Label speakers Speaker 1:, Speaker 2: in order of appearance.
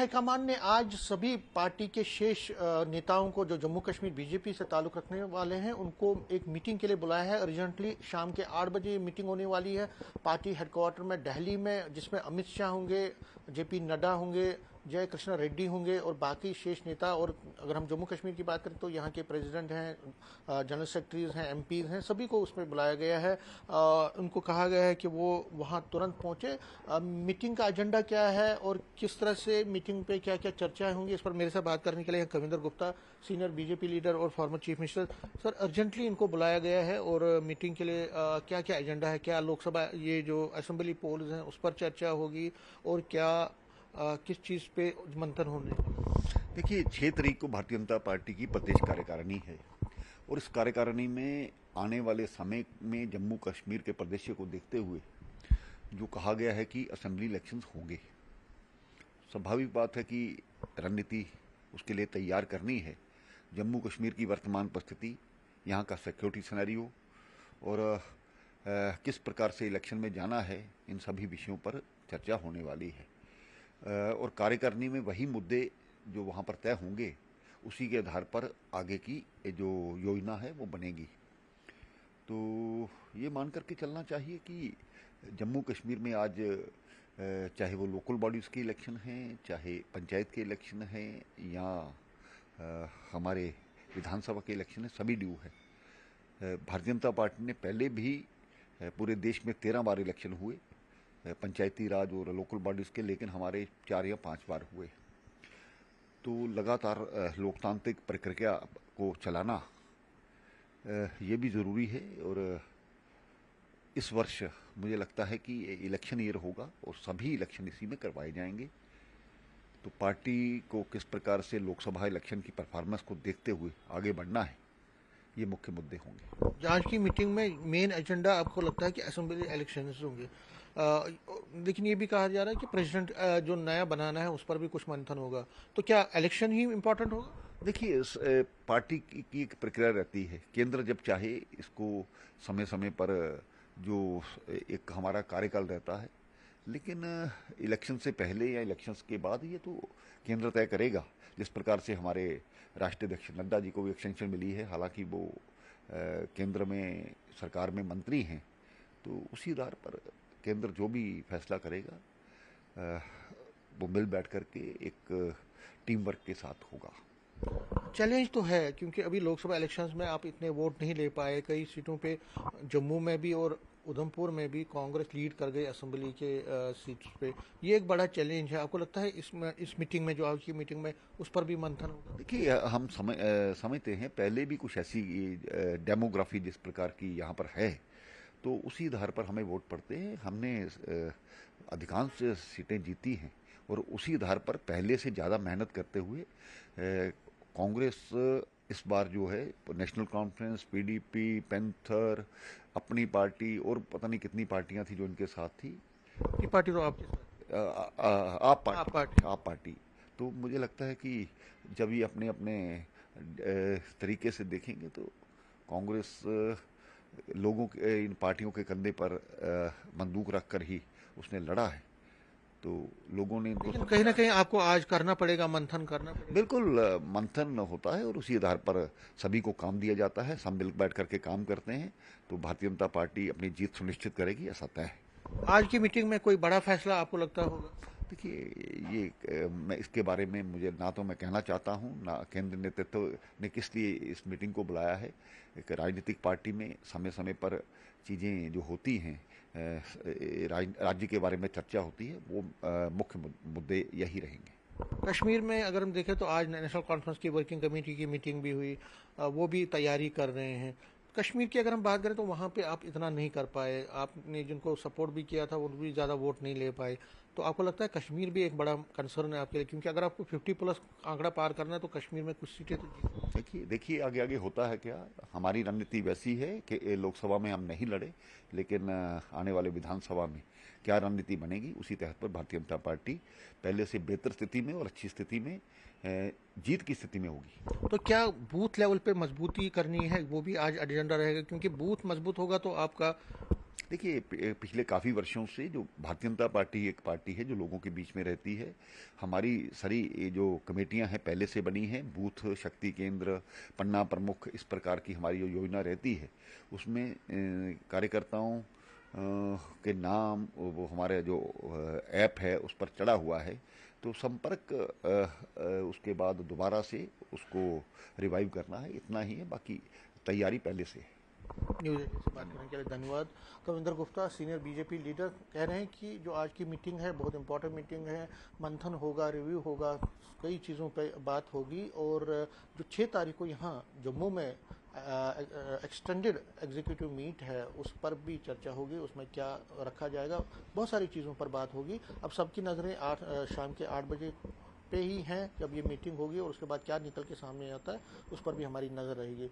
Speaker 1: High command ने आज सभी पार्टी के शेष नेताओं को जो जम्मू कश्मीर बीजेपी से ताल्लुक रखने वाले हैं उनको एक मीटिंग के लिए बुलाया है। अर्जेंटली शाम के 8 बजे मीटिंग होने वाली है पार्टी हेडक्वार्टर में दिल्ली में, जिसमें अमित शाह होंगे, जेपी नड्डा होंगे, जय कृष्णा रेड्डी होंगे और बाकी शेष नेता। और अगर हम जम्मू कश्मीर की बात करें तो यहाँ के प्रेसिडेंट हैं, जनरल सेक्रेटरीज हैं, एमपीज हैं, सभी को उसमें बुलाया गया है। उनको कहा गया है कि वो वहाँ तुरंत पहुँचे। मीटिंग का एजेंडा क्या है और किस तरह से मीटिंग पे क्या क्या चर्चाएं होंगी, इस पर मेरे साथ बात करने के लिए Kavinder Gupta, senior BJP leader और former chief minister. Sir, urgently इनको बुलाया गया है और मीटिंग के लिए क्या क्या एजेंडा है? क्या लोकसभा ये जो असेंबली पोल्स हैं उस पर चर्चा होगी और क्या किस चीज़ पे मंथन होने?
Speaker 2: देखिए, 6 तारीख को भारतीय जनता पार्टी की प्रदेश कार्यकारिणी है और इस कार्यकारिणी में आने वाले समय में जम्मू कश्मीर के परिदृश्य को देखते हुए जो कहा गया है कि असेंबली इलेक्शंस होंगे। स्वाभाविक बात है कि रणनीति उसके लिए तैयार करनी है। जम्मू कश्मीर की वर्तमान परिस्थिति, यहाँ का सिक्योरिटी सिनेरियो और किस प्रकार से इलेक्शन में जाना है, इन सभी विषयों पर चर्चा होने वाली है और कार्यकारिणी में वही मुद्दे जो वहाँ पर तय होंगे उसी के आधार पर आगे की जो योजना है वो बनेगी। तो ये मान करके चलना चाहिए कि जम्मू कश्मीर में आज चाहे वो लोकल बॉडीज़ के इलेक्शन हैं, चाहे पंचायत के इलेक्शन हैं या हमारे विधानसभा के इलेक्शन हैं, सभी ड्यू है। भारतीय जनता पार्टी ने पहले भी पूरे देश में 13 बार इलेक्शन हुए पंचायती राज और लोकल बॉडीज़ के, लेकिन हमारे 4 या 5 बार हुए। तो लगातार लोकतांत्रिक प्रक्रिया को चलाना ये भी ज़रूरी है और इस वर्ष मुझे लगता है कि इलेक्शन ईयर होगा और सभी इलेक्शन इसी में करवाए जाएंगे। तो पार्टी को किस प्रकार से लोकसभा इलेक्शन की परफॉर्मेंस को देखते हुए आगे बढ़ना है, ये मुख्य मुद्दे होंगे।
Speaker 1: आज की मीटिंग में मेन एजेंडा आपको लगता है कि असेंबली इलेक्शंस होंगे, लेकिन ये भी कहा जा रहा है कि प्रेसिडेंट जो नया बनाना है उस पर भी कुछ मंथन होगा, तो क्या इलेक्शन ही इम्पोर्टेंट होगा?
Speaker 2: देखिए, पार्टी की एक प्रक्रिया रहती है। केंद्र जब चाहे इसको समय समय पर जो एक हमारा कार्यकाल रहता है, लेकिन इलेक्शन से पहले या इलेक्शंस के बाद ये तो केंद्र तय करेगा। जिस प्रकार से हमारे राष्ट्रीय अध्यक्ष नड्डा जी को भी एक्सटेंशन मिली है, हालांकि वो केंद्र में सरकार में मंत्री हैं, तो उसी आधार पर केंद्र जो भी फैसला करेगा वो मिल बैठ करके एक टीम वर्क के साथ होगा।
Speaker 1: चैलेंज तो है क्योंकि अभी लोकसभा इलेक्शंस में आप इतने वोट नहीं ले पाए। कई सीटों पे जम्मू में भी और उधमपुर में भी कांग्रेस लीड कर गई असेंबली के सीट्स पे। ये एक बड़ा चैलेंज है। आपको लगता है इस मीटिंग में, जो आज की मीटिंग में, उस पर भी मंथन होगा?
Speaker 2: देखिए, हम समझते हैं पहले भी कुछ ऐसी डेमोग्राफी जिस प्रकार की यहाँ पर है, तो उसी आधार पर हमें वोट पड़ते हैं। हमने अधिकांश सीटें जीती हैं और उसी आधार पर पहले से ज़्यादा मेहनत करते हुए कांग्रेस इस बार जो है नेशनल कॉन्फ्रेंस, पीडीपी, पैंथर, अपनी पार्टी और पता नहीं कितनी पार्टियां थी जो इनके साथ थी।
Speaker 1: ये पार्टी तो आपके साथ,
Speaker 2: आप पार्टी। तो मुझे लगता है कि जब ये अपने अपने तरीके से देखेंगे तो कांग्रेस लोगों के, इन पार्टियों के कंधे पर बंदूक रखकर ही उसने लड़ा है, तो लोगों ने इनको,
Speaker 1: कहीं ना कहीं आपको आज करना पड़ेगा, मंथन करना पड़ेगा।
Speaker 2: बिल्कुल मंथन होता है और उसी आधार पर सभी को काम दिया जाता है। सब मिल बैठ करके काम करते हैं, तो भारतीय जनता पार्टी अपनी जीत सुनिश्चित करेगी, ऐसा तय है।
Speaker 1: आज की मीटिंग में कोई बड़ा फैसला आपको लगता होगा?
Speaker 2: देखिए, ये मैं इसके बारे में मुझे ना तो मैं कहना चाहता हूँ, ना केंद्र नेतृत्व ने किस लिए इस मीटिंग को बुलाया है। एक राजनीतिक पार्टी में समय समय पर चीज़ें जो होती हैं, राज्य के बारे में चर्चा होती है, वो मुख्य मुद्दे यही रहेंगे।
Speaker 1: कश्मीर में अगर हम देखें तो आज नेशनल कॉन्फ्रेंस की वर्किंग कमेटी की मीटिंग भी हुई, वो भी तैयारी कर रहे हैं। कश्मीर की अगर हम बात करें तो वहाँ पे आप इतना नहीं कर पाए, आपने जिनको सपोर्ट भी किया था वो भी ज़्यादा वोट नहीं ले पाए। तो आपको लगता है कश्मीर भी एक बड़ा कंसर्न है आपके लिए? क्योंकि अगर आपको 50+ आंकड़ा पार करना है तो कश्मीर में कुछ सीटें तो
Speaker 2: देखिए आगे आगे होता है क्या। हमारी रणनीति वैसी है कि लोकसभा में हम नहीं लड़े, लेकिन आने वाले विधानसभा में क्या रणनीति बनेगी उसी तहत पर भारतीय जनता पार्टी पहले से बेहतर स्थिति में और अच्छी स्थिति में, जीत की स्थिति में होगी।
Speaker 1: तो क्या बूथ लेवल पे मजबूती करनी है, वो भी आज एजेंडा रहेगा? क्योंकि बूथ मजबूत होगा तो आपका
Speaker 2: देखिए, पिछले काफ़ी वर्षों से जो भारतीय जनता पार्टी एक पार्टी है जो लोगों के बीच में रहती है। हमारी सारी ये जो कमेटियां हैं पहले से बनी हैं, बूथ शक्ति केंद्र, पन्ना प्रमुख, इस प्रकार की हमारी जो योजना रहती है उसमें कार्यकर्ताओं के नाम वो हमारे जो ऐप है उस पर चढ़ा हुआ है। तो संपर्क उसके बाद दोबारा से उसको रिवाइव करना है, इतना ही है। बाकी तैयारी पहले से है।
Speaker 1: न्यूज़ 18 से बात करने के लिए धन्यवाद। Kavinder Gupta, senior BJP leader, कह रहे हैं कि जो आज की मीटिंग है बहुत इंपॉर्टेंट मीटिंग है, मंथन होगा, रिव्यू होगा, कई चीज़ों पे बात होगी और जो 6 तारीख को यहाँ जम्मू में एक्सटेंडेड एग्जीक्यूटिव मीट है उस पर भी चर्चा होगी, उसमें क्या रखा जाएगा, बहुत सारी चीज़ों पर बात होगी। अब सबकी नज़रें शाम के 8 बजे पे ही हैं जब ये मीटिंग होगी और उसके बाद क्या निकल के सामने आता है उस पर भी हमारी नज़र रहेगी।